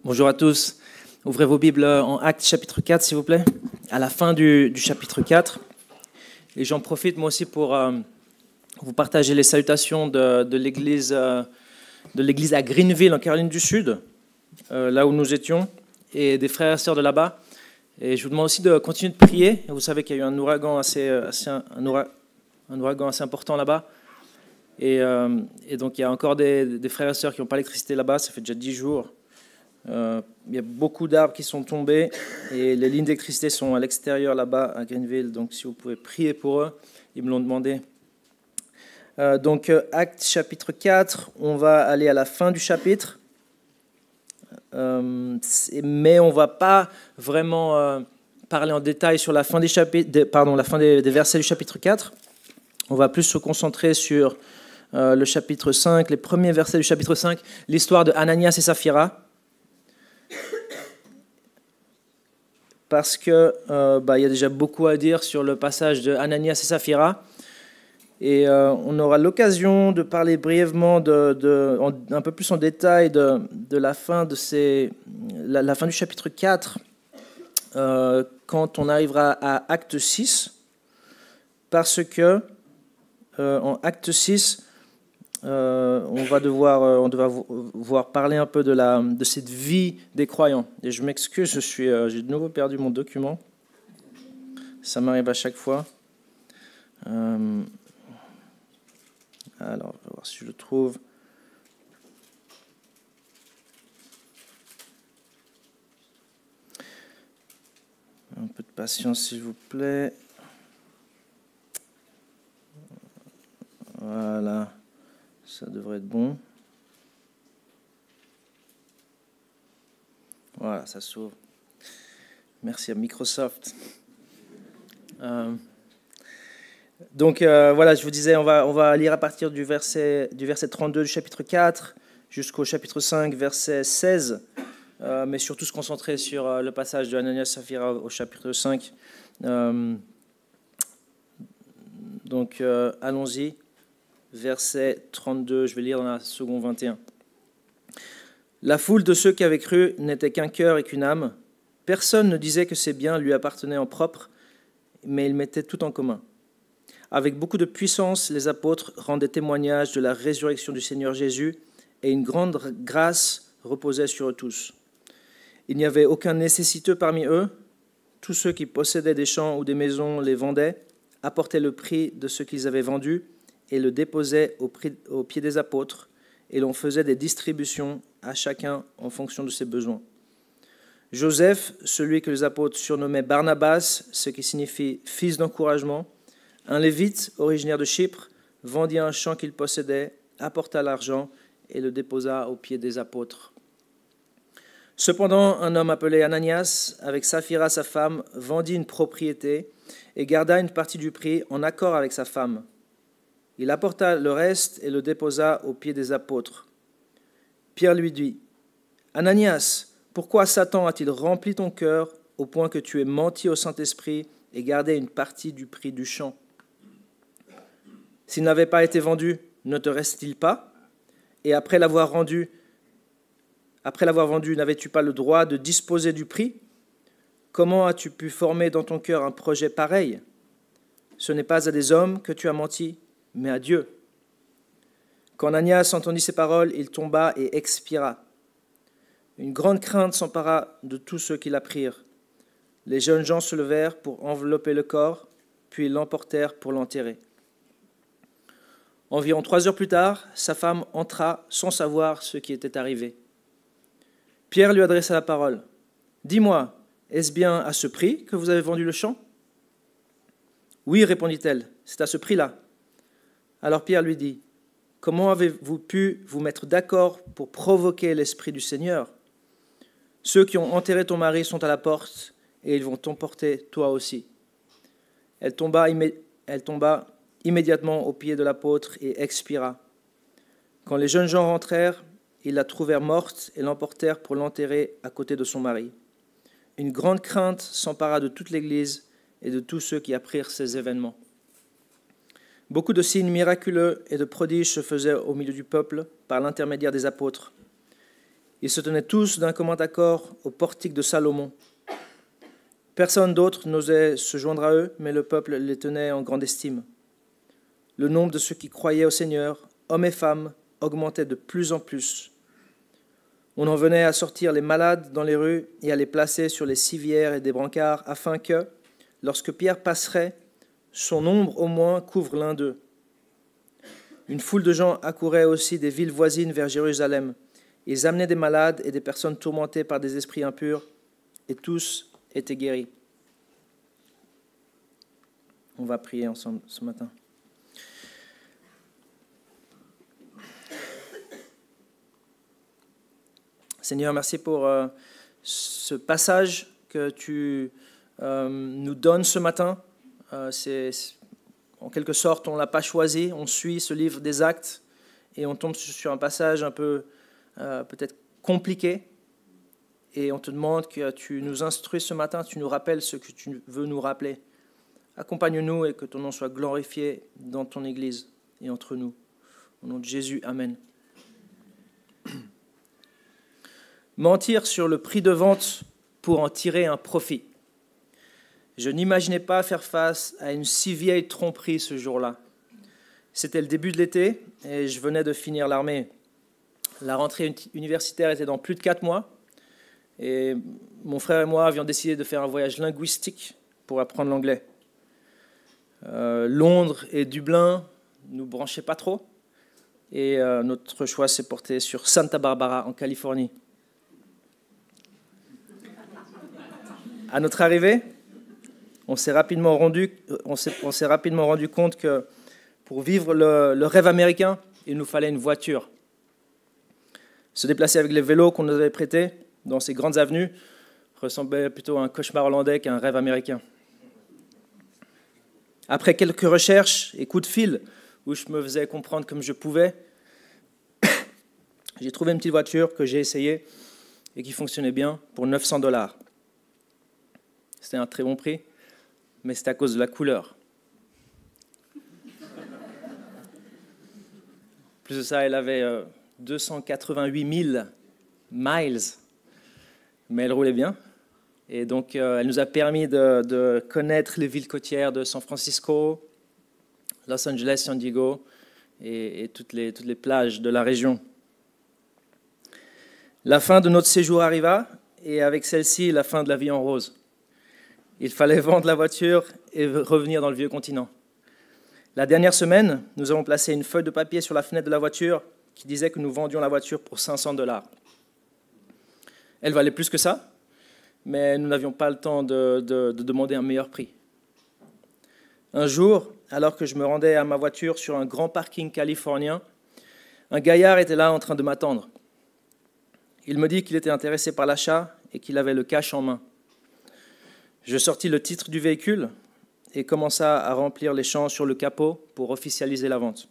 Bonjour à tous. Ouvrez vos Bibles en Actes chapitre 4, s'il vous plaît, à la fin du chapitre 4. Et j'en profite moi aussi pour vous partager les salutations de l'église à Greenville, en Caroline du Sud, là où nous étions, et des frères et sœurs de là-bas. Et je vous demande aussi de continuer de prier. Vous savez qu'il y a eu un ouragan assez important là-bas. Et donc il y a encore des frères et sœurs qui n'ont pas l'électricité là-bas. Ça fait déjà 10 jours. Il y a beaucoup d'arbres qui sont tombés et les lignes d'électricité sont à l'extérieur là-bas à Greenville. Donc si vous pouvez prier pour eux, ils me l'ont demandé. Donc Actes chapitre 4, on va aller à la fin du chapitre. Mais on ne va pas vraiment parler en détail sur la fin des versets du chapitre 4. On va plus se concentrer sur le chapitre 5, les premiers versets du chapitre 5, l'histoire de Ananias et Saphira. Parce qu'il y a déjà beaucoup à dire sur le passage de Ananias et Saphira. Et on aura l'occasion de parler brièvement, un peu plus en détail de la fin la fin du chapitre 4, quand on arrivera à Acte 6, parce que en Acte 6, on va devoir parler un peu de cette vie des croyants. Et je m'excuse, j'ai de nouveau perdu mon document. Ça m'arrive à chaque fois. Alors, je vais voir si je le trouve. Un peu de patience, s'il vous plaît. Voilà. Ça devrait être bon. Voilà, ça s'ouvre. Merci à Microsoft. Donc voilà, je vous disais, on va lire à partir du verset 32 du chapitre 4 jusqu'au chapitre 5, verset 16, mais surtout se concentrer sur le passage de Ananias et Saphira au chapitre 5. Donc allons-y. Verset 32, je vais lire dans la seconde 21. La foule de ceux qui avaient cru n'était qu'un cœur et qu'une âme. Personne ne disait que ses biens lui appartenaient en propre, mais ils mettaient tout en commun. Avec beaucoup de puissance, les apôtres rendaient témoignage de la résurrection du Seigneur Jésus, et une grande grâce reposait sur eux tous. Il n'y avait aucun nécessiteux parmi eux. Tous ceux qui possédaient des champs ou des maisons les vendaient, apportaient le prix de ce qu'ils avaient vendu, et le déposait au pied des apôtres, et l'on faisait des distributions à chacun en fonction de ses besoins. Joseph, celui que les apôtres surnommaient Barnabas, ce qui signifie « fils d'encouragement », un lévite originaire de Chypre, vendit un champ qu'il possédait, apporta l'argent et le déposa au pied des apôtres. Cependant, un homme appelé Ananias, avec Saphira sa femme, vendit une propriété et garda une partie du prix en accord avec sa femme. Il apporta le reste et le déposa aux pieds des apôtres. Pierre lui dit, « Ananias, pourquoi Satan a-t-il rempli ton cœur au point que tu aies menti au Saint-Esprit et gardé une partie du prix du champ? S'il n'avait pas été vendu, ne te reste-t-il pas? Et après l'avoir vendu, n'avais-tu pas le droit de disposer du prix? Comment as-tu pu former dans ton cœur un projet pareil? Ce n'est pas à des hommes que tu as menti, mais à Dieu. » Quand Ananias entendit ces paroles, il tomba et expira. Une grande crainte s'empara de tous ceux qui l'apprirent. Les jeunes gens se levèrent pour envelopper le corps, puis l'emportèrent pour l'enterrer. Environ 3 heures plus tard, sa femme entra sans savoir ce qui était arrivé. Pierre lui adressa la parole. « Dis-moi, est-ce bien à ce prix que vous avez vendu le champ ?»« Oui, répondit-elle, c'est à ce prix-là. » Alors Pierre lui dit, « Comment avez-vous pu vous mettre d'accord pour provoquer l'Esprit du Seigneur? Ceux qui ont enterré ton mari sont à la porte, et ils vont t'emporter toi aussi. » Elle tomba immédiatement aux pieds de l'apôtre et expira. Quand les jeunes gens rentrèrent, ils la trouvèrent morte et l'emportèrent pour l'enterrer à côté de son mari. Une grande crainte s'empara de toute l'Église et de tous ceux qui apprirent ces événements. Beaucoup de signes miraculeux et de prodiges se faisaient au milieu du peuple par l'intermédiaire des apôtres. Ils se tenaient tous d'un commun accord au portique de Salomon. Personne d'autre n'osait se joindre à eux, mais le peuple les tenait en grande estime. Le nombre de ceux qui croyaient au Seigneur, hommes et femmes, augmentait de plus en plus. On en venait à sortir les malades dans les rues et à les placer sur les civières et des brancards, afin que, lorsque Pierre passerait, son ombre au moins couvre l'un d'eux. Une foule de gens accourait aussi des villes voisines vers Jérusalem. Ils amenaient des malades et des personnes tourmentées par des esprits impurs, et tous étaient guéris. On va prier ensemble ce matin. Seigneur, merci pour ce passage que tu nous donnes ce matin. En quelque sorte, on ne l'a pas choisi. On suit ce livre des Actes et on tombe sur un passage un peu peut-être compliqué. Et on te demande que tu nous instruis ce matin, tu nous rappelles ce que tu veux nous rappeler. Accompagne-nous et que ton nom soit glorifié dans ton Église et entre nous. Au nom de Jésus, Amen. Mentir sur le prix de vente pour en tirer un profit. Je n'imaginais pas faire face à une si vieille tromperie ce jour-là. C'était le début de l'été et je venais de finir l'armée. La rentrée universitaire était dans plus de 4 mois et mon frère et moi avions décidé de faire un voyage linguistique pour apprendre l'anglais. Londres et Dublin ne nous branchaient pas trop et notre choix s'est porté sur Santa Barbara en Californie. À notre arrivée, on s'est rapidement rendu compte que pour vivre le rêve américain, il nous fallait une voiture. Se déplacer avec les vélos qu'on nous avait prêtés dans ces grandes avenues ressemblait plutôt à un cauchemar hollandais qu'à un rêve américain. Après quelques recherches et coups de fil où je me faisais comprendre comme je pouvais, j'ai trouvé une petite voiture que j'ai essayée et qui fonctionnait bien pour $900. C'était un très bon prix, mais c'était à cause de la couleur. Plus de ça, elle avait 288 000 miles, mais elle roulait bien. Et donc, elle nous a permis de connaître les villes côtières de San Francisco, Los Angeles, San Diego et toutes les plages de la région. La fin de notre séjour arriva, et avec celle-ci, la fin de la vie en rose. Il fallait vendre la voiture et revenir dans le vieux continent. La dernière semaine, nous avons placé une feuille de papier sur la fenêtre de la voiture qui disait que nous vendions la voiture pour $500. Elle valait plus que ça, mais nous n'avions pas le temps de demander un meilleur prix. Un jour, alors que je me rendais à ma voiture sur un grand parking californien, un gaillard était là en train de m'attendre. Il me dit qu'il était intéressé par l'achat et qu'il avait le cash en main. Je sortis le titre du véhicule et commença à remplir les champs sur le capot pour officialiser la vente.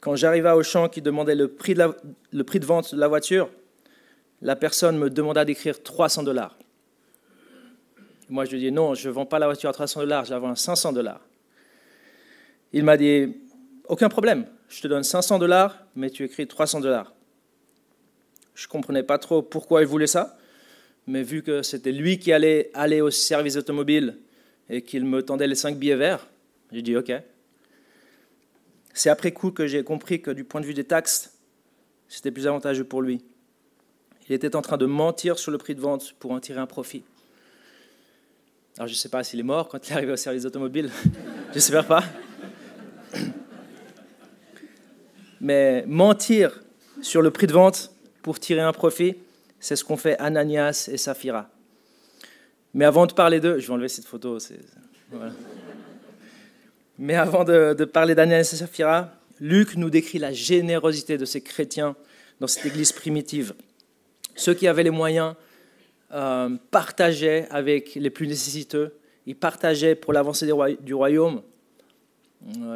Quand j'arriva au champ qui demandait le prix de vente de la voiture, la personne me demanda d'écrire $300. Moi, je lui ai dit non, je ne vends pas la voiture à $300, je la vends à $500. Il m'a dit aucun problème, je te donne $500, mais tu écris $300. Je ne comprenais pas trop pourquoi il voulait ça, mais vu que c'était lui qui allait aller au service automobile et qu'il me tendait les 5 billets verts, j'ai dit OK. C'est après coup que j'ai compris que du point de vue des taxes, c'était plus avantageux pour lui. Il était en train de mentir sur le prix de vente pour en tirer un profit. Alors je ne sais pas s'il est mort quand il est arrivé au service automobile, j'espère pas. Mais mentir sur le prix de vente pour tirer un profit, c'est ce qu'ont fait Ananias et Saphira. Mais avant de parler d'eux, je vais enlever cette photo. Voilà. Mais avant de parler d'Ananias et Saphira, Luc nous décrit la générosité de ces chrétiens dans cette église primitive. Ceux qui avaient les moyens partageaient avec les plus nécessiteux. Ils partageaient pour l'avancée du royaume.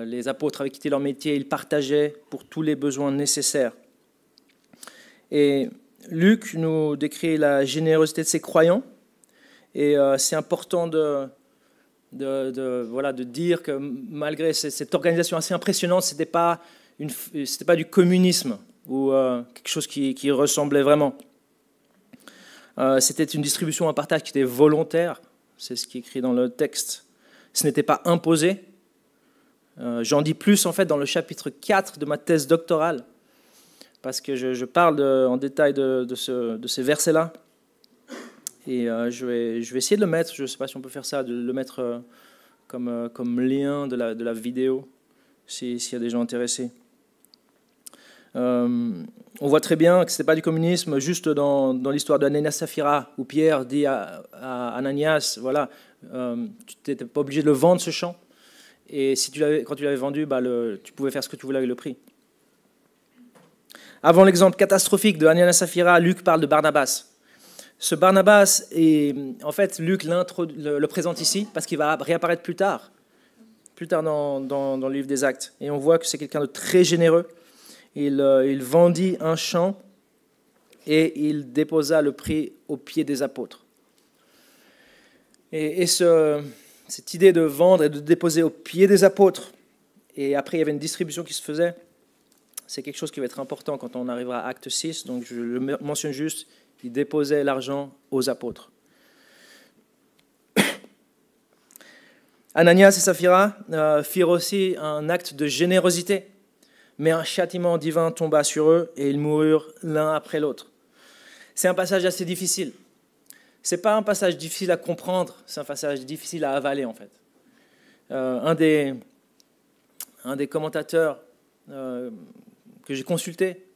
Les apôtres avaient quitté leur métier, ils partageaient pour tous les besoins nécessaires. Et Luc nous décrit la générosité de ses croyants. Et c'est important de dire que malgré cette organisation assez impressionnante, ce n'était pas du communisme ou quelque chose qui ressemblait vraiment. C'était une distribution, un partage qui était volontaire, c'est ce qui est écrit dans le texte. Ce n'était pas imposé. J'en dis plus en fait dans le chapitre 4 de ma thèse doctorale, parce que je parle en détail de ces versets-là. Et je vais essayer de le mettre, je ne sais pas si on peut faire ça, de le mettre comme lien de la vidéo, s'il y a des gens intéressés. On voit très bien que ce n'était pas du communisme, juste dans l'histoire d'Ananias Saphira, où Pierre dit à Ananias, voilà, tu n'étais pas obligé de le vendre ce champ, et si quand tu l'avais vendu, tu pouvais faire ce que tu voulais avec le prix. Avant l'exemple catastrophique de Ananias Saphira, Luc parle de Barnabas. Ce Barnabas, en fait, Luc le présente ici, parce qu'il va réapparaître plus tard dans le livre des Actes. Et on voit que c'est quelqu'un de très généreux. Il vendit un champ et il déposa le prix aux pieds des apôtres. Et cette idée de vendre et de déposer aux pieds des apôtres, et après il y avait une distribution qui se faisait, c'est quelque chose qui va être important quand on arrivera à Acte 6, donc je le mentionne juste, il déposait l'argent aux apôtres. Ananias et Saphira firent aussi un acte de générosité, mais un châtiment divin tomba sur eux et ils moururent l'un après l'autre. C'est un passage assez difficile. Ce n'est pas un passage difficile à comprendre, c'est un passage difficile à avaler en fait. Un des commentateurs que j'ai consulté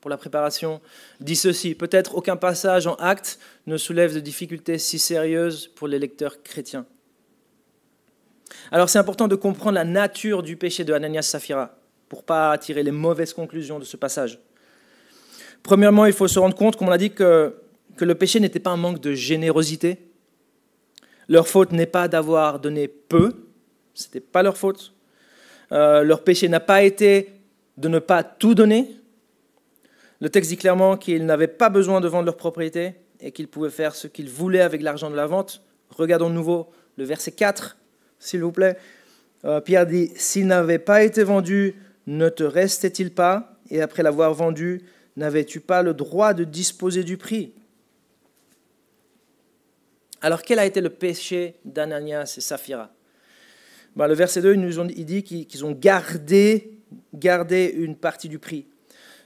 pour la préparation dit ceci: peut-être aucun passage en Actes ne soulève de difficultés si sérieuses pour les lecteurs chrétiens. Alors c'est important de comprendre la nature du péché de Ananias et Saphira pour ne pas tirer les mauvaises conclusions de ce passage. Premièrement, il faut se rendre compte, comme on l'a dit, que le péché n'était pas un manque de générosité. Leur faute n'est pas d'avoir donné peu, ce n'était pas leur faute. Leur péché n'a pas été de ne pas tout donner. Le texte dit clairement qu'ils n'avaient pas besoin de vendre leur propriété et qu'ils pouvaient faire ce qu'ils voulaient avec l'argent de la vente. Regardons de nouveau le verset 4, s'il vous plaît. Pierre dit « S'il n'avait pas été vendu, ne te restait-il pas? Et après l'avoir vendu, n'avais-tu pas le droit de disposer du prix ?» Alors, quel a été le péché d'Ananias et Saphira? Le verset 2, il dit qu'ils ont gardé une partie du prix.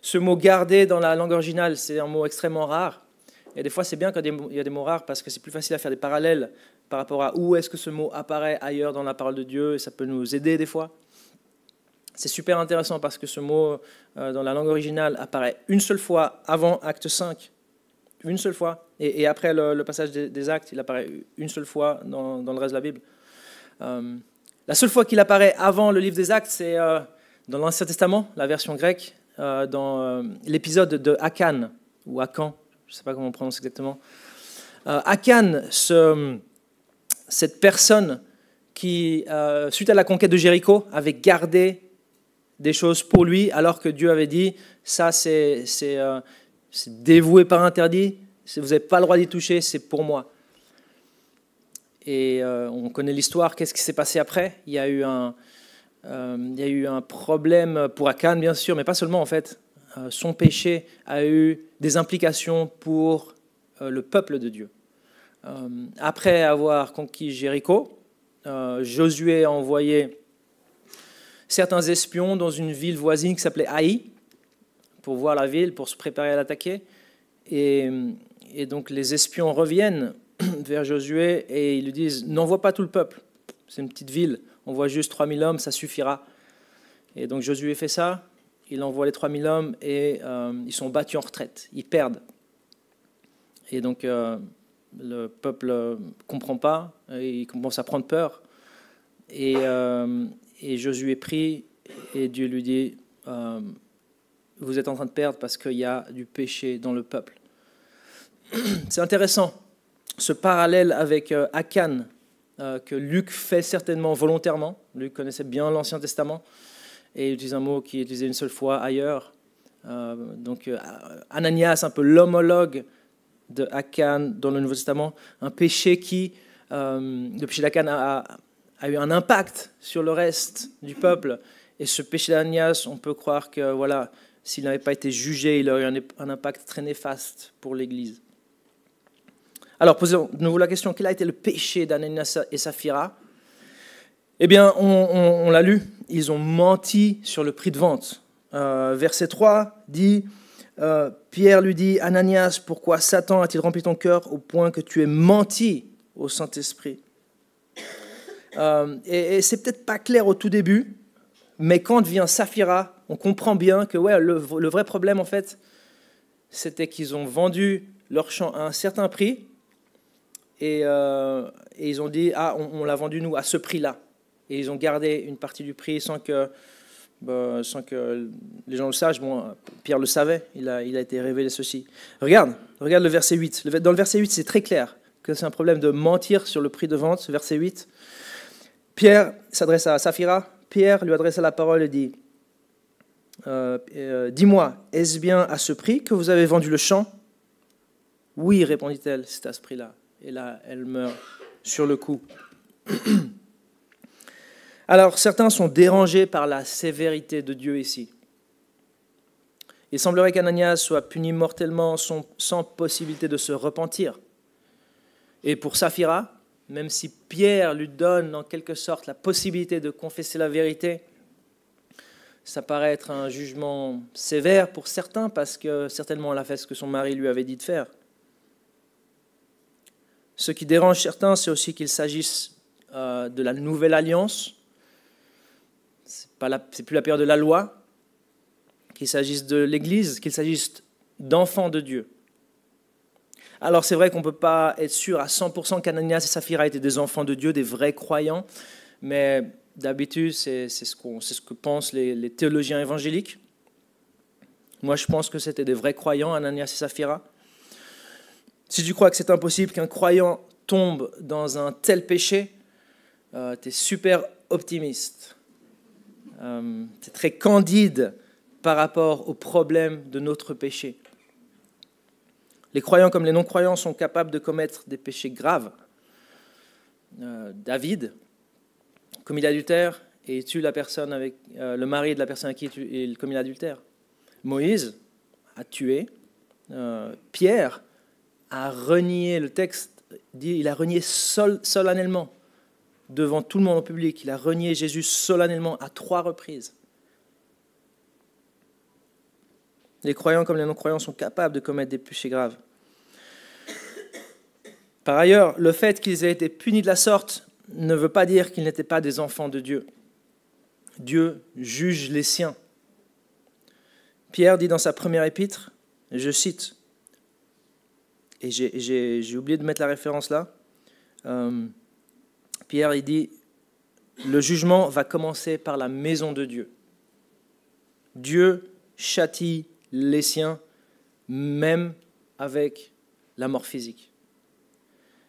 Ce mot « garder » dans la langue originale, c'est un mot extrêmement rare. Et des fois, c'est bien quand il y a des mots rares parce que c'est plus facile à faire des parallèles par rapport à où est-ce que ce mot apparaît ailleurs dans la parole de Dieu, et ça peut nous aider des fois. C'est super intéressant parce que ce mot, dans la langue originale, apparaît une seule fois avant Acte 5. Une seule fois. Et après le passage des Actes, il apparaît une seule fois dans le reste de la Bible. La seule fois qu'il apparaît avant le livre des Actes, c'est dans l'Ancien Testament, la version grecque, dans l'épisode de Akan, ou Akan, je ne sais pas comment on prononce exactement. Akan, cette personne qui, suite à la conquête de Jéricho, avait gardé des choses pour lui, alors que Dieu avait dit, ça c'est dévoué par interdit, vous n'avez pas le droit d'y toucher, c'est pour moi. Et on connaît l'histoire, qu'est-ce qui s'est passé après? Il y a eu un problème pour Akan, bien sûr, mais pas seulement en fait. Son péché a eu des implications pour le peuple de Dieu. Après avoir conquis Jéricho, Josué a envoyé certains espions dans une ville voisine qui s'appelait Haï pour voir la ville, pour se préparer à l'attaquer. Et donc les espions reviennent vers Josué et ils lui disent « N'envoie pas tout le peuple, c'est une petite ville, on voit juste 3000 hommes, ça suffira. » Et donc Josué fait ça, il envoie les 3000 hommes et ils sont battus en retraite, ils perdent. Et donc le peuple ne comprend pas, il commence à prendre peur. Et Josué prie et Dieu lui dit vous êtes en train de perdre parce qu'il y a du péché dans le peuple. C'est intéressant, ce parallèle avec Akan, que Luc fait certainement volontairement. Luc connaissait bien l'Ancien Testament et il utilise un mot qui est utilisé une seule fois ailleurs. Donc Ananias, un peu l'homologue de Akan dans le Nouveau Testament, un péché qui, le péché d'Akan a eu un impact sur le reste du peuple. Et ce péché d'Ananias, on peut croire que voilà, s'il n'avait pas été jugé, il aurait eu un impact très néfaste pour l'Église. Alors, posons de nouveau la question, quel a été le péché d'Ananias et Saphira? Eh bien, on l'a lu, ils ont menti sur le prix de vente. Verset 3 dit, Pierre lui dit, Ananias, pourquoi Satan a-t-il rempli ton cœur au point que tu aies menti au Saint-Esprit? Et c'est peut-être pas clair au tout début, mais quand vient Saphira, on comprend bien que le vrai problème, en fait, c'était qu'ils ont vendu leur champ à un certain prix et ils ont dit, on l'a vendu nous à ce prix-là. Et ils ont gardé une partie du prix sans que les gens le sachent. Bon, Pierre le savait, il a été révélé ceci. Regarde le verset 8. Dans le verset 8, c'est très clair que c'est un problème de mentir sur le prix de vente. Verset 8. Pierre s'adresse à Saphira. Pierre lui adressa la parole et dit, dis-moi, est-ce bien à ce prix que vous avez vendu le champ? Oui, répondit-elle, c'est à ce prix-là. Et là, elle meurt sur le coup. Alors, certains sont dérangés par la sévérité de Dieu ici. Il semblerait qu'Ananias soit puni mortellement sans possibilité de se repentir. Et pour Saphira, même si Pierre lui donne en quelque sorte la possibilité de confesser la vérité, ça paraît être un jugement sévère pour certains parce que certainement elle a fait ce que son mari lui avait dit de faire. Ce qui dérange certains, c'est aussi qu'il s'agisse de la nouvelle alliance. C'est plus la période de la loi, qu'il s'agisse de l'Église, qu'il s'agisse d'enfants de Dieu. Alors c'est vrai qu'on ne peut pas être sûr à 100% qu'Ananias et Saphira étaient des enfants de Dieu, des vrais croyants, mais d'habitude c'est ce que pensent les théologiens évangéliques. Moi je pense que c'était des vrais croyants, Ananias et Saphira. Si tu crois que c'est impossible qu'un croyant tombe dans un tel péché, tu es super optimiste. C'est très candide par rapport au problème de notre péché. Les croyants comme les non-croyants sont capables de commettre des péchés graves. David commis l'adultère et tue la personne avec le mari de la personne avec qui il commet l'adultère. Moïse a tué. Pierre a renié, le texte dit, il a renié solennellement devant tout le monde en public. Il a renié Jésus solennellement à 3 reprises. Les croyants comme les non-croyants sont capables de commettre des péchés graves. Par ailleurs, le fait qu'ils aient été punis de la sorte ne veut pas dire qu'ils n'étaient pas des enfants de Dieu. Dieu juge les siens. Pierre dit dans sa première épître, je cite, et j'ai oublié de mettre la référence là, Pierre il dit, le jugement va commencer par la maison de Dieu. Dieu châtie les siens, même avec la mort physique.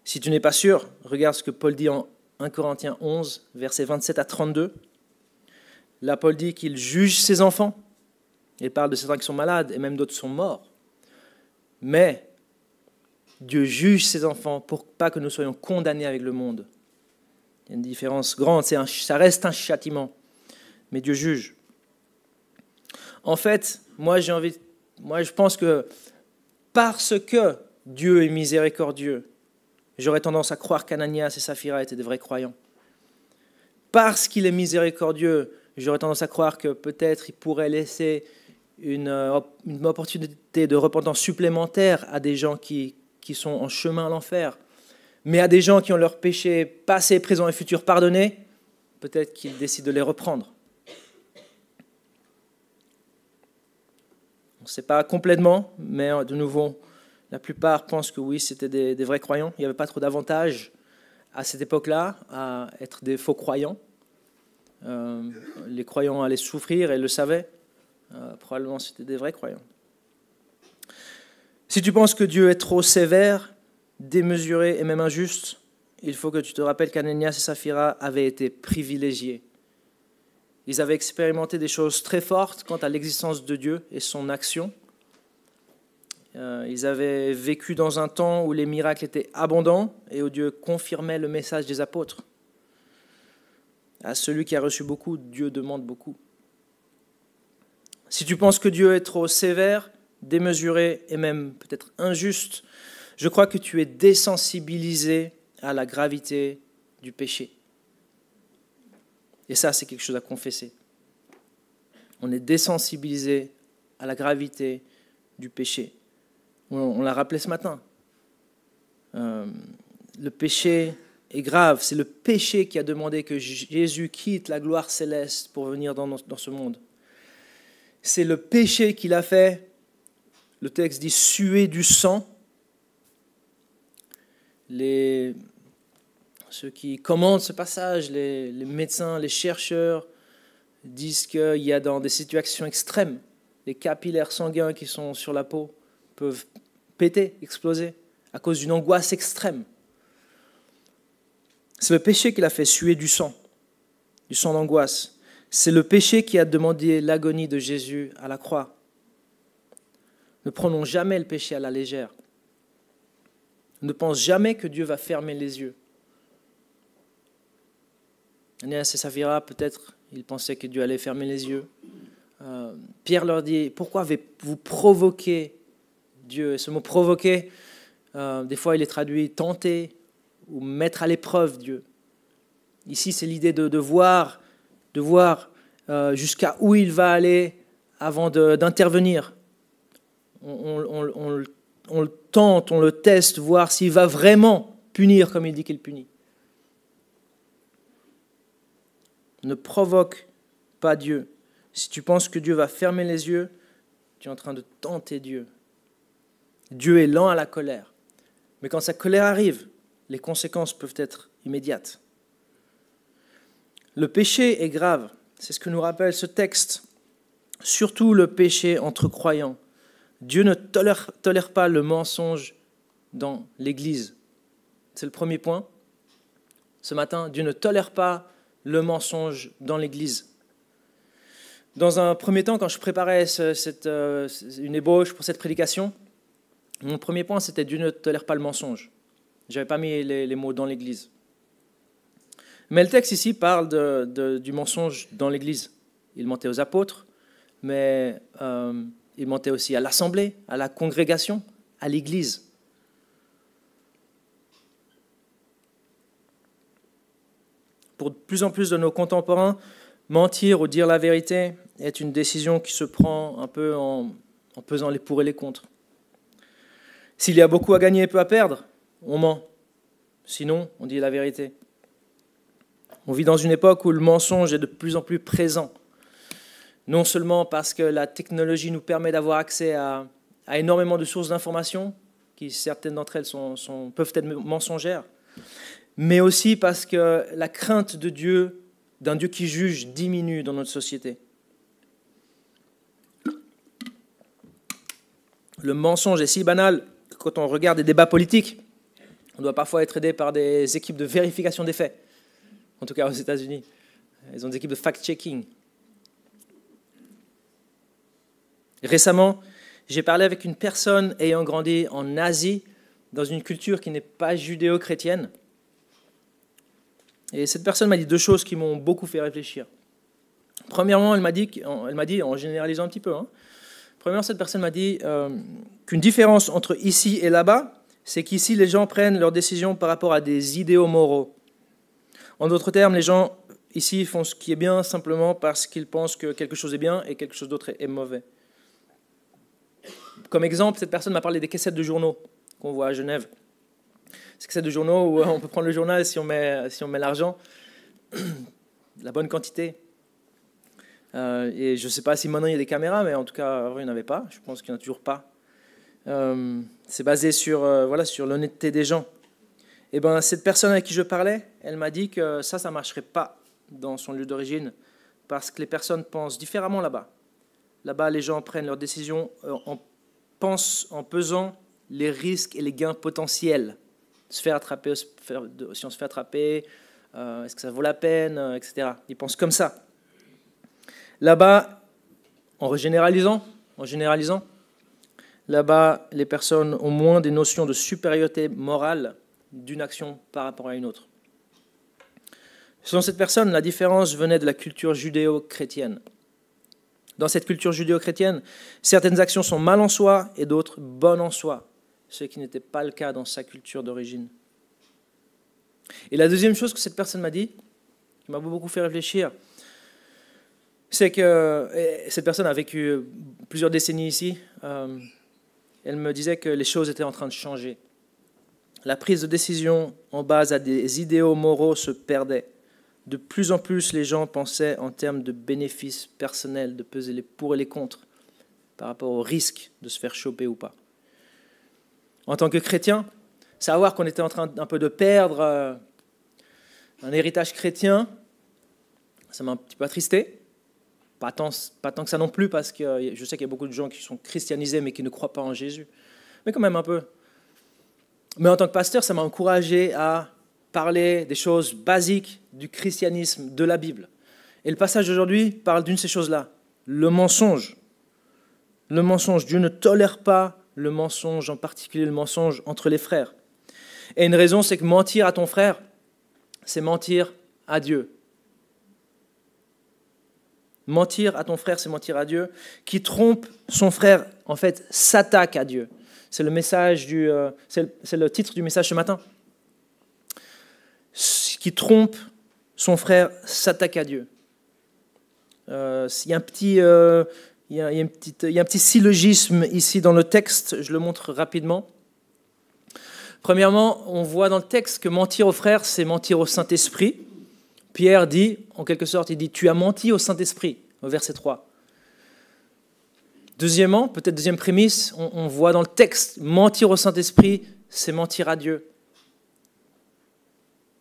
Si tu n'es pas sûr, regarde ce que Paul dit en 1 Corinthiens 11, versets 27 à 32. Là, Paul dit qu'il juge ses enfants. Il parle de certains qui sont malades et même d'autres sont morts. Mais Dieu juge ses enfants pour pas que nous soyons condamnés avec le monde. Il y a une différence grande, ça reste un châtiment, mais Dieu juge. En fait, moi je pense que parce que Dieu est miséricordieux, j'aurais tendance à croire qu'Ananias et Saphira étaient des vrais croyants. Parce qu'il est miséricordieux, j'aurais tendance à croire que peut-être il pourrait laisser une opportunité de repentance supplémentaire à des gens qui sont en chemin à l'enfer. Mais à des gens qui ont leurs péchés passés, présents et futurs pardonnés, peut-être qu'il décide de les reprendre. On ne sait pas complètement, mais de nouveau, la plupart pensent que oui, c'était des vrais croyants. Il n'y avait pas trop d'avantages à cette époque-là à être des faux croyants. Les croyants allaient souffrir et ils le savaient. Probablement, c'était des vrais croyants. Si tu penses que Dieu est trop sévère, démesuré et même injuste, il faut que tu te rappelles qu'Ananias et Saphira avaient été privilégiés. Ils avaient expérimenté des choses très fortes quant à l'existence de Dieu et son action. Ils avaient vécu dans un temps où les miracles étaient abondants et où Dieu confirmait le message des apôtres. À celui qui a reçu beaucoup, Dieu demande beaucoup. Si tu penses que Dieu est trop sévère, démesuré et même peut-être injuste, je crois que tu es désensibilisé à la gravité du péché. Et ça, c'est quelque chose à confesser. On est désensibilisé à la gravité du péché. On l'a rappelé ce matin. Le péché est grave. C'est le péché qui a demandé que Jésus quitte la gloire céleste pour venir dans ce monde. C'est le péché qu'il a fait, le texte dit, suer du sang. Ceux qui commentent ce passage, les médecins, les chercheurs, disent qu'il y a dans des situations extrêmes, les capillaires sanguins qui sont sur la peau peuvent péter, exploser, à cause d'une angoisse extrême. C'est le péché qu'il a fait suer du sang d'angoisse. C'est le péché qui a demandé l'agonie de Jésus à la croix. Ne prenons jamais le péché à la légère. Ne pense jamais que Dieu va fermer les yeux. Ananias et Saphira, peut-être, ils pensaient que Dieu allait fermer les yeux. Pierre leur dit, pourquoi avez-vous provoqué Dieu? Et ce mot provoquer, des fois il est traduit tenter ou mettre à l'épreuve Dieu. Ici, c'est l'idée de voir jusqu'à où il va aller avant d'intervenir. On le tente, on le teste, voir s'il va vraiment punir comme il dit qu'il punit. Ne provoque pas Dieu. Si tu penses que Dieu va fermer les yeux, tu es en train de tenter Dieu. Dieu est lent à la colère. Mais quand sa colère arrive, les conséquences peuvent être immédiates. Le péché est grave. C'est ce que nous rappelle ce texte. Surtout le péché entre croyants. Dieu ne tolère pas le mensonge dans l'Église. C'est le premier point. Ce matin, Dieu ne tolère pas le mensonge dans l'Église. Dans un premier temps, quand je préparais une ébauche pour cette prédication, mon premier point, c'était Dieu ne tolère pas le mensonge. Je n'avais pas mis les mots dans l'Église. Mais le texte ici parle du mensonge dans l'Église. Il mentait aux apôtres, mais il mentait aussi à l'assemblée, à la congrégation, à l'Église. Pour de plus en plus de nos contemporains, mentir ou dire la vérité est une décision qui se prend un peu en pesant les pour et les contre. S'il y a beaucoup à gagner et peu à perdre, on ment. Sinon, on dit la vérité. On vit dans une époque où le mensonge est de plus en plus présent. Non seulement parce que la technologie nous permet d'avoir accès à énormément de sources d'informations, qui certaines d'entre elles peuvent être mensongères, mais aussi parce que la crainte de Dieu, d'un Dieu qui juge, diminue dans notre société. Le mensonge est si banal que quand on regarde des débats politiques, on doit parfois être aidé par des équipes de vérification des faits. En tout cas aux États-Unis. Ils ont des équipes de fact-checking. Récemment, j'ai parlé avec une personne ayant grandi en Asie, dans une culture qui n'est pas judéo-chrétienne. Et cette personne m'a dit deux choses qui m'ont beaucoup fait réfléchir. Premièrement, elle m'a dit, en généralisant un petit peu, premièrement, cette personne m'a dit qu'une différence entre ici et là-bas, c'est qu'ici, les gens prennent leurs décisions par rapport à des idéaux moraux. En d'autres termes, les gens ici font ce qui est bien simplement parce qu'ils pensent que quelque chose est bien et quelque chose d'autre est mauvais. Comme exemple, cette personne m'a parlé des caissettes de journaux qu'on voit à Genève. Ces caissettes de journaux où on peut prendre le journal si on met l'argent, la bonne quantité. Et je ne sais pas si maintenant il y a des caméras, mais en tout cas, avant il n'y en avait pas. Je pense qu'il n'y en a toujours pas. C'est basé sur l'honnêteté des gens. Et ben, cette personne avec qui je parlais, elle m'a dit que ça ne marcherait pas dans son lieu d'origine parce que les personnes pensent différemment là-bas. Là-bas, les gens prennent leurs décisions en pesant les risques et les gains potentiels. Se faire attraper, si on se fait attraper, est-ce que ça vaut la peine, etc. Ils pensent comme ça. Là-bas, en généralisant, là-bas, les personnes ont moins des notions de supériorité morale d'une action par rapport à une autre. Selon cette personne, la différence venait de la culture judéo-chrétienne. dans cette culture judéo-chrétienne. Certaines actions sont mal en soi et d'autres bonnes en soi, ce qui n'était pas le cas dans sa culture d'origine. Et la deuxième chose que cette personne m'a dit, qui m'a beaucoup fait réfléchir, c'est que cette personne a vécu plusieurs décennies ici. Elle me disait que les choses étaient en train de changer. La prise de décision en base à des idéaux moraux se perdait. De plus en plus, les gens pensaient en termes de bénéfices personnels, de peser les pour et les contre par rapport au risque de se faire choper ou pas. En tant que chrétien, savoir qu'on était en train un peu de perdre un héritage chrétien, ça m'a un petit peu attristé. Pas tant que ça non plus, parce que je sais qu'il y a beaucoup de gens qui sont christianisés mais qui ne croient pas en Jésus. Mais quand même un peu. Mais en tant que pasteur, ça m'a encouragé à parler des choses basiques du christianisme, de la Bible. Et le passage d'aujourd'hui parle d'une de ces choses-là, le mensonge. Le mensonge. Dieu ne tolère pas le mensonge, en particulier le mensonge entre les frères. Et une raison, c'est que mentir à ton frère, c'est mentir à Dieu. Mentir à ton frère, c'est mentir à Dieu. Qui trompe son frère, en fait, s'attaque à Dieu. C'est le message c'est le titre du message ce matin. Qui trompe son frère s'attaque à Dieu. Il y a un petit syllogisme ici dans le texte, je le montre rapidement. Premièrement, on voit dans le texte que mentir au frère, c'est mentir au Saint-Esprit. Pierre dit, en quelque sorte, il dit « Tu as menti au Saint-Esprit », au verset 3. Deuxièmement, peut-être deuxième prémisse, on voit dans le texte, mentir au Saint-Esprit, c'est mentir à Dieu.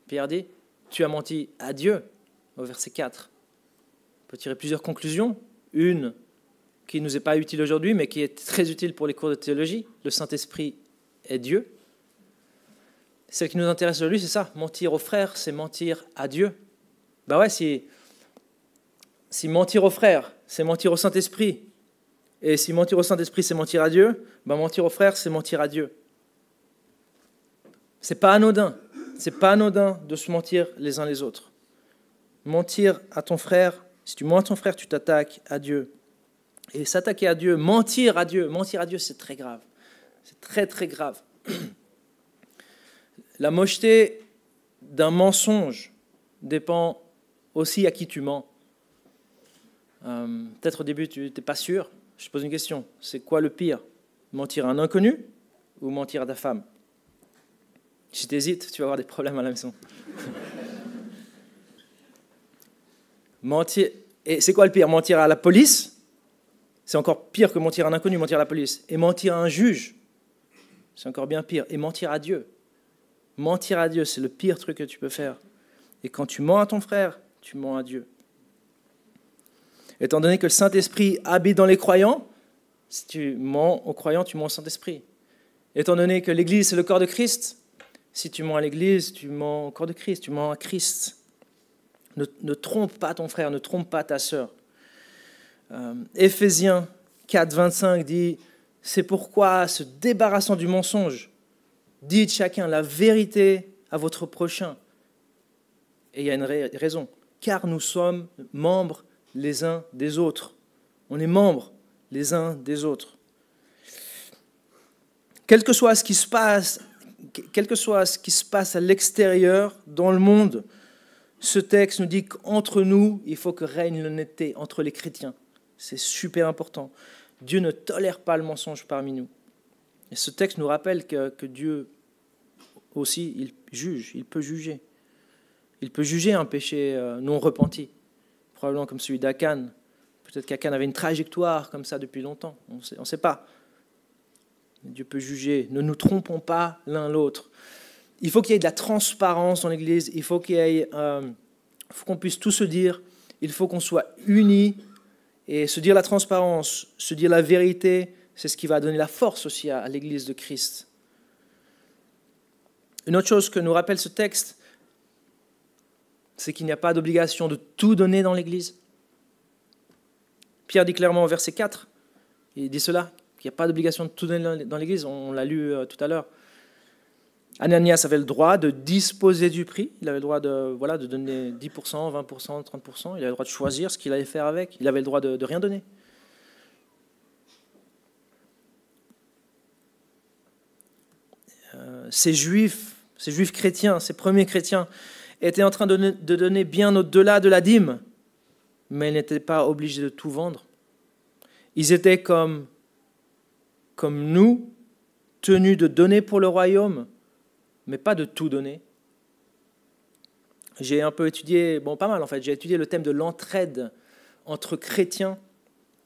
Pierre dit, tu as menti à Dieu, au verset 4. On peut tirer plusieurs conclusions. Une qui ne nous est pas utile aujourd'hui, mais qui est très utile pour les cours de théologie. Le Saint-Esprit est Dieu. Celle qui nous intéresse aujourd'hui, c'est ça. Mentir aux frères, c'est mentir à Dieu. Ben ouais, si mentir aux frères, c'est mentir au Saint-Esprit, et si mentir au Saint-Esprit, c'est mentir à Dieu, ben mentir aux frères, c'est mentir à Dieu. C'est pas anodin. C'est pas anodin de se mentir les uns les autres. Mentir à ton frère, si tu mens à ton frère, tu t'attaques à Dieu. Et s'attaquer à Dieu, mentir à Dieu, c'est très grave. C'est très très grave. La mocheté d'un mensonge dépend aussi à qui tu mens. Peut-être au début, tu n'es pas sûr. Je te pose une question. C'est quoi le pire? Mentir à un inconnu ou mentir à ta femme? Si tu hésites, tu vas avoir des problèmes à la maison. Mentir. Et c'est quoi le pire? Mentir à la police? C'est encore pire que mentir à un inconnu, mentir à la police. Et mentir à un juge? C'est encore bien pire. Et mentir à Dieu? Mentir à Dieu, c'est le pire truc que tu peux faire. Et quand tu mens à ton frère, tu mens à Dieu. Étant donné que le Saint-Esprit habite dans les croyants, si tu mens aux croyants, tu mens au Saint-Esprit. Étant donné que l'Église, c'est le corps de Christ, si tu mens à l'Église, tu mens au corps de Christ, tu mens à Christ. Ne trompe pas ton frère, ne trompe pas ta sœur. Éphésiens 4, 25 dit « C'est pourquoi, se débarrassant du mensonge, dites chacun la vérité à votre prochain. » Et il y a une raison. Car nous sommes membres les uns des autres. On est membres les uns des autres. Quel que soit ce qui se passe à l'extérieur, dans le monde, ce texte nous dit qu'entre nous, il faut que règne l'honnêteté entre les chrétiens. C'est super important. Dieu ne tolère pas le mensonge parmi nous. Et ce texte nous rappelle que Dieu aussi, il juge, il peut juger. Il peut juger un péché non repenti, probablement comme celui d'Akan. Peut-être qu'Akan avait une trajectoire comme ça depuis longtemps, on ne sait pas. Mais Dieu peut juger. Ne nous trompons pas l'un l'autre. Il faut qu'il y ait de la transparence dans l'Église, il faut qu'on puisse tout se dire, il faut qu'on soit unis, et se dire la transparence, se dire la vérité, c'est ce qui va donner la force aussi à l'Église de Christ. Une autre chose que nous rappelle ce texte, c'est qu'il n'y a pas d'obligation de tout donner dans l'Église. Pierre dit clairement au verset 4, il dit cela, qu'il n'y a pas d'obligation de tout donner dans l'Église, on l'a lu tout à l'heure. Ananias avait le droit de disposer du prix, il avait le droit de donner 10%, 20%, 30%, il avait le droit de choisir ce qu'il allait faire avec, il avait le droit de rien donner. ces juifs chrétiens, ces premiers chrétiens, étaient en train de donner bien au-delà de la dîme, mais ils n'étaient pas obligés de tout vendre. Ils étaient comme nous, tenus de donner pour le royaume, mais pas de tout donner. J'ai un peu étudié, pas mal en fait, j'ai étudié le thème de l'entraide entre chrétiens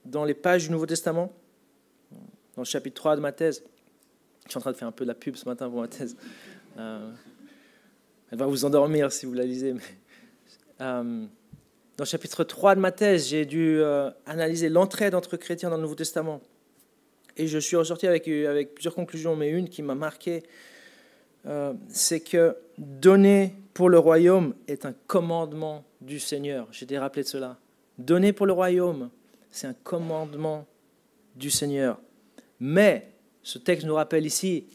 dans les pages du Nouveau Testament, dans le chapitre 3 de ma thèse. Je suis en train de faire un peu de la pub ce matin pour ma thèse. Elle va vous endormir si vous la lisez. Mais, dans le chapitre 3 de ma thèse, j'ai dû analyser l'entraide entre chrétiens dans le Nouveau Testament. Et je suis ressorti avec plusieurs conclusions, mais une qui m'a marqué, c'est que donner pour le royaume est un commandement du Seigneur. J'ai été rappelé de cela. Donner pour le royaume, c'est un commandement du Seigneur. Mais ce texte nous rappelle ici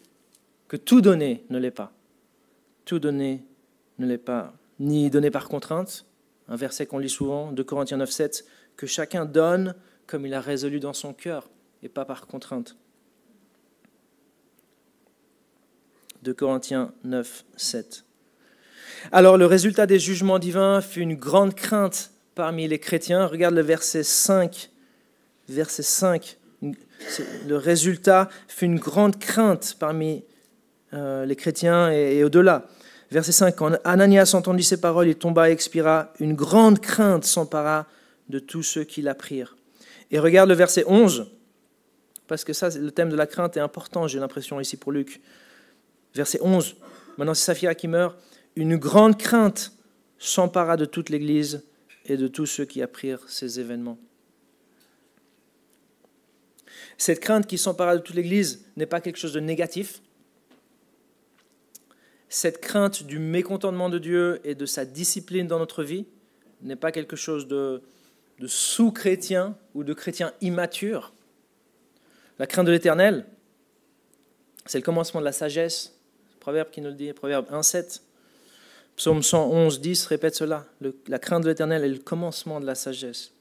que tout donner ne l'est pas. Tout donner ne l'est pas, ni donner par contrainte. Un verset qu'on lit souvent, 2 Corinthiens 9, 7, que chacun donne comme il a résolu dans son cœur et pas par contrainte. 2 Corinthiens 9, 7. Alors le résultat des jugements divins fut une grande crainte parmi les chrétiens. Regarde le verset 5. Verset 5. Le résultat fut une grande crainte parmi les chrétiens et au-delà. Verset 5. Quand Ananias entendit ces paroles, il tomba et expira. Une grande crainte s'empara de tous ceux qui l'apprirent. Et regarde le verset 11. Parce que ça, le thème de la crainte est important, j'ai l'impression, ici pour Luc. Verset 11. Maintenant, c'est Saphira qui meurt. Une grande crainte s'empara de toute l'Église et de tous ceux qui apprirent ces événements. Cette crainte qui s'empara de toute l'Église n'est pas quelque chose de négatif. Cette crainte du mécontentement de Dieu et de sa discipline dans notre vie n'est pas quelque chose de sous-chrétien ou de chrétien immature. La crainte de l'Éternel, c'est le commencement de la sagesse. Proverbe qui nous le dit, Proverbe 1,7. Psaume 111, 10 répète cela. La crainte de l'Éternel est le commencement de la sagesse.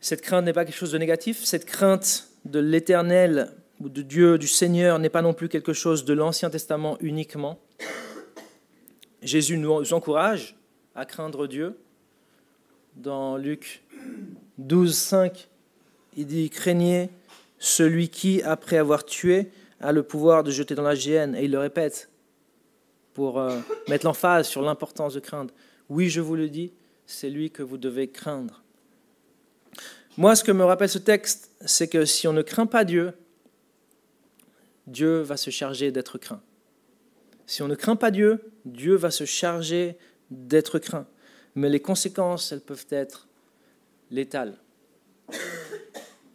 Cette crainte n'est pas quelque chose de négatif. Cette crainte de l'Éternel ou de Dieu, du Seigneur, n'est pas non plus quelque chose de l'Ancien Testament uniquement. Jésus nous encourage à craindre Dieu. Dans Luc 12, 5, il dit « Craignez celui qui, après avoir tué, a le pouvoir de jeter dans la géhenne. » Et il le répète pour mettre l'emphase sur l'importance de craindre. Oui, je vous le dis, c'est lui que vous devez craindre. Moi, ce que me rappelle ce texte, c'est que si on ne craint pas Dieu, Dieu va se charger d'être craint. Si on ne craint pas Dieu, Dieu va se charger d'être craint. Mais les conséquences, elles peuvent être létales.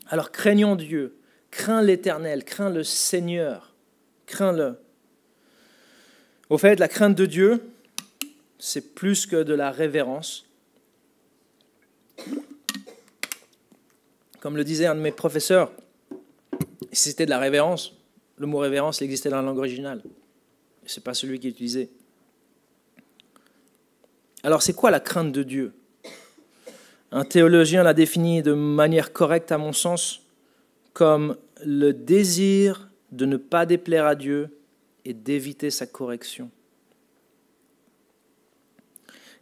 Alors craignons Dieu, crains l'Éternel, crains le Seigneur, crains-le. Au fait, la crainte de Dieu, c'est plus que de la révérence. Comme le disait un de mes professeurs, si c'était de la révérence, le mot révérence, il existait dans la langue originale. Ce n'est pas celui qui est utilisé. Alors, c'est quoi la crainte de Dieu ? Un théologien l'a défini de manière correcte, à mon sens, comme le désir de ne pas déplaire à Dieu et d'éviter sa correction.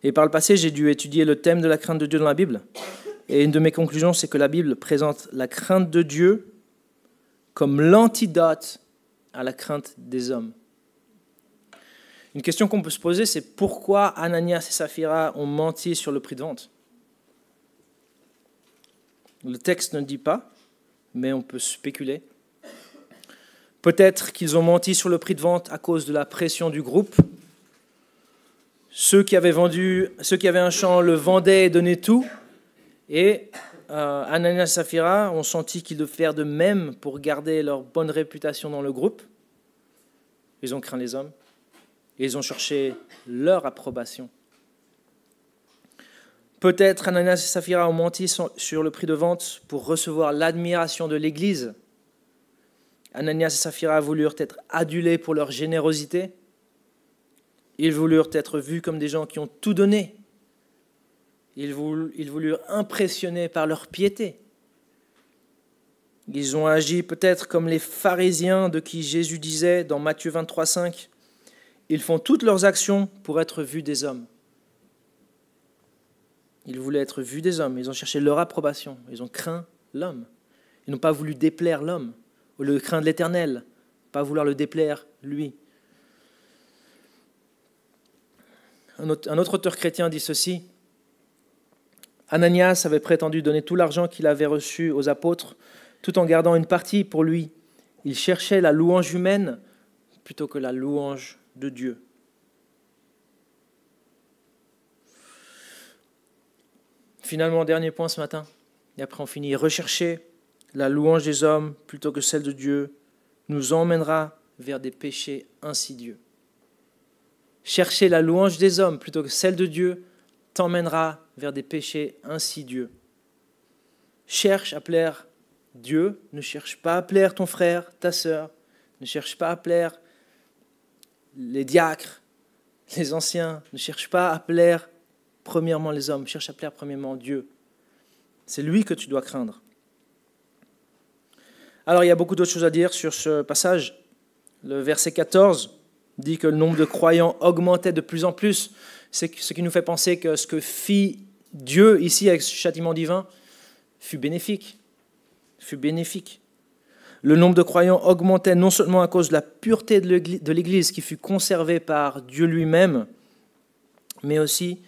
Et par le passé, j'ai dû étudier le thème de la crainte de Dieu dans la Bible. Et une de mes conclusions, c'est que la Bible présente la crainte de Dieu comme l'antidote à la crainte des hommes. Une question qu'on peut se poser, c'est pourquoi Ananias et Saphira ont menti sur le prix de vente ? Le texte ne dit pas, mais on peut spéculer. Peut-être qu'ils ont menti sur le prix de vente à cause de la pression du groupe. Ceux qui avaient un champ le vendaient et donnaient tout. Et Ananias et Saphira ont senti qu'ils devaient faire de même pour garder leur bonne réputation dans le groupe. Ils ont craint les hommes. Et ils ont cherché leur approbation. Peut-être Ananias et Saphira ont menti sur le prix de vente pour recevoir l'admiration de l'Église. Ananias et Saphira voulurent être adulés pour leur générosité. Ils voulurent être vus comme des gens qui ont tout donné. Ils voulurent impressionner par leur piété. Ils ont agi peut-être comme les pharisiens de qui Jésus disait dans Matthieu 23, 5, « Ils font toutes leurs actions pour être vus des hommes. » Ils voulaient être vus des hommes, ils ont cherché leur approbation, ils ont craint l'homme. Ils n'ont pas voulu déplaire l'homme, ou le craindre l'Éternel, pas vouloir le déplaire lui. Un autre auteur chrétien dit ceci, « Ananias avait prétendu donner tout l'argent qu'il avait reçu aux apôtres, tout en gardant une partie pour lui. Il cherchait la louange humaine plutôt que la louange de Dieu. » Finalement, dernier point ce matin, et après on finit. Rechercher la louange des hommes plutôt que celle de Dieu nous emmènera vers des péchés insidieux. Chercher la louange des hommes plutôt que celle de Dieu t'emmènera vers des péchés insidieux. Cherche à plaire Dieu, ne cherche pas à plaire ton frère, ta sœur, ne cherche pas à plaire les diacres, les anciens, ne cherche pas à plaire premièrement les hommes, cherche à plaire premièrement Dieu. C'est lui que tu dois craindre. Alors il y a beaucoup d'autres choses à dire sur ce passage. Le verset 14 dit que le nombre de croyants augmentait de plus en plus. C'est ce qui nous fait penser que ce que fit Dieu ici avec ce châtiment divin fut bénéfique. Le nombre de croyants augmentait non seulement à cause de la pureté de l'Église qui fut conservée par Dieu lui-même, mais aussi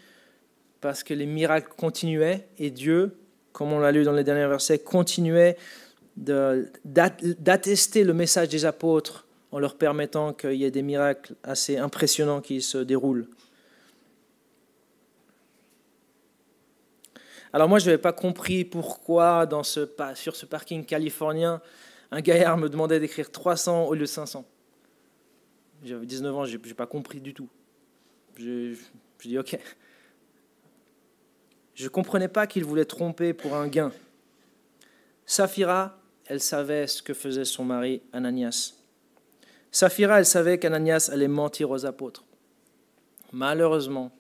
parce que les miracles continuaient et Dieu, comme on l'a lu dans les derniers versets, continuait d'attester le message des apôtres en leur permettant qu'il y ait des miracles assez impressionnants qui se déroulent. Alors moi, je n'avais pas compris pourquoi sur ce parking californien, un gaillard me demandait d'écrire 300 au lieu de 500. J'avais 19 ans, je n'ai pas compris du tout. Je dis ok. Je ne comprenais pas qu'il voulait tromper pour un gain. Saphira, elle savait ce que faisait son mari Ananias. Saphira, elle savait qu'Ananias allait mentir aux apôtres. Malheureusement,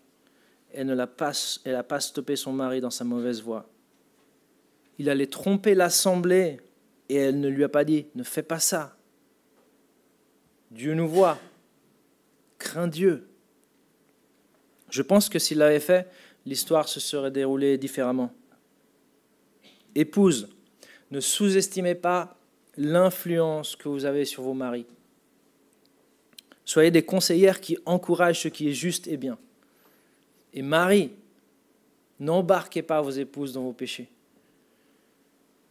elle n'a pas stoppé son mari dans sa mauvaise voie. Il allait tromper l'assemblée et elle ne lui a pas dit « Ne fais pas ça. Dieu nous voit. Crains Dieu. » Je pense que s'il l'avait fait, l'histoire se serait déroulée différemment. Épouse, ne sous-estimez pas l'influence que vous avez sur vos maris. Soyez des conseillères qui encouragent ce qui est juste et bien. Et mari, n'embarquez pas vos épouses dans vos péchés.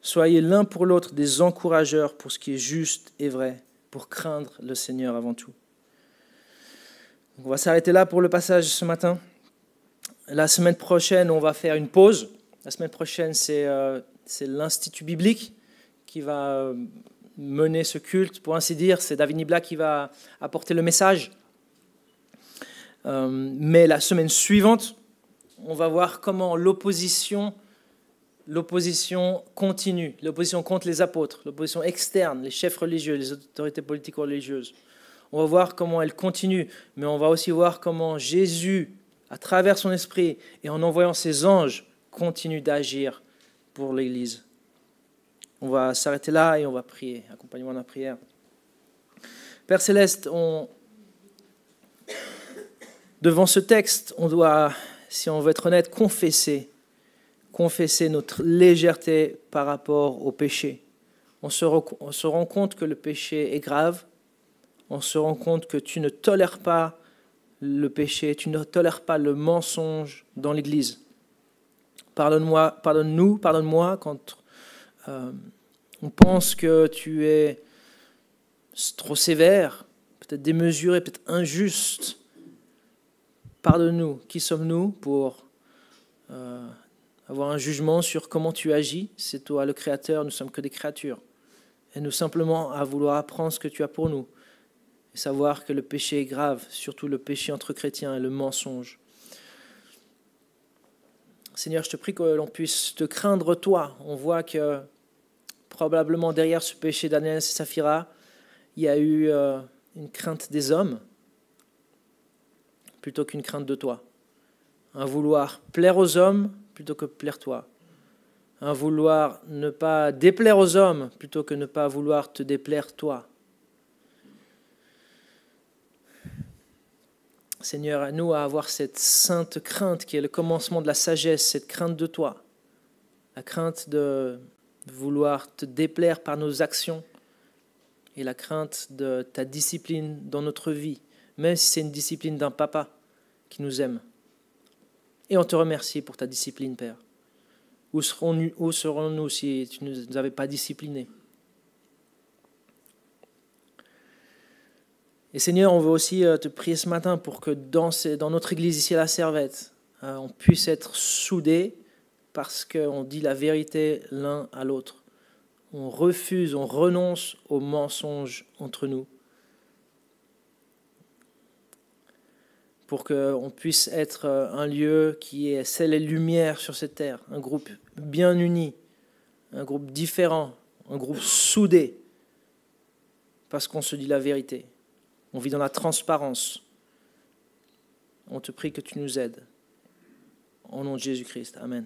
Soyez l'un pour l'autre des encourageurs pour ce qui est juste et vrai, pour craindre le Seigneur avant tout. Donc on va s'arrêter là pour le passage ce matin. La semaine prochaine, on va faire une pause. La semaine prochaine, c'est l'Institut biblique qui va mener ce culte. Pour ainsi dire, c'est David Nibla qui va apporter le message. Mais la semaine suivante, on va voir comment l'opposition continue. L'opposition contre les apôtres, l'opposition externe, les chefs religieux, les autorités politico-religieuses. On va voir comment elle continue, mais on va aussi voir comment Jésus, à travers son esprit et en envoyant ses anges, continue d'agir pour l'Église. On va s'arrêter là et on va prier. Accompagnez-moi dans la prière. Père Céleste, devant ce texte, on doit, si on veut être honnête, confesser notre légèreté par rapport au péché. On se rend compte que le péché est grave. On se rend compte que tu ne tolères pas le péché, tu ne tolères pas le mensonge dans l'Église. Pardonne-moi quand on pense que tu es trop sévère, peut-être démesuré, peut-être injuste. Pardonne-nous. Qui sommes-nous pour avoir un jugement sur comment tu agis? C'est toi le Créateur, nous ne sommes que des créatures. Et nous simplement à vouloir apprendre ce que tu as pour nous. Et savoir que le péché est grave, surtout le péché entre chrétiens et le mensonge. Seigneur, je te prie que l'on puisse te craindre toi. On voit que probablement derrière ce péché d'Ananias et Saphira, il y a eu une crainte des hommes plutôt qu'une crainte de toi. Un vouloir plaire aux hommes plutôt que plaire toi. un vouloir ne pas déplaire aux hommes plutôt que ne pas vouloir te déplaire toi. Seigneur, à nous à avoir cette sainte crainte qui est le commencement de la sagesse, cette crainte de toi, la crainte de vouloir te déplaire par nos actions et la crainte de ta discipline dans notre vie, même si c'est une discipline d'un papa qui nous aime. Et on te remercie pour ta discipline, Père. Où serons-nous si tu ne nous avais pas disciplinés? Et Seigneur, on veut aussi te prier ce matin pour que dans notre église ici à la Servette, on puisse être soudés parce qu'on dit la vérité l'un à l'autre. On refuse, on renonce aux mensonges entre nous. Pour qu'on puisse être un lieu qui est celle et lumière sur cette terre, un groupe bien uni, un groupe différent, un groupe soudé, parce qu'on se dit la vérité. On vit dans la transparence. On te prie que tu nous aides. Au nom de Jésus-Christ. Amen.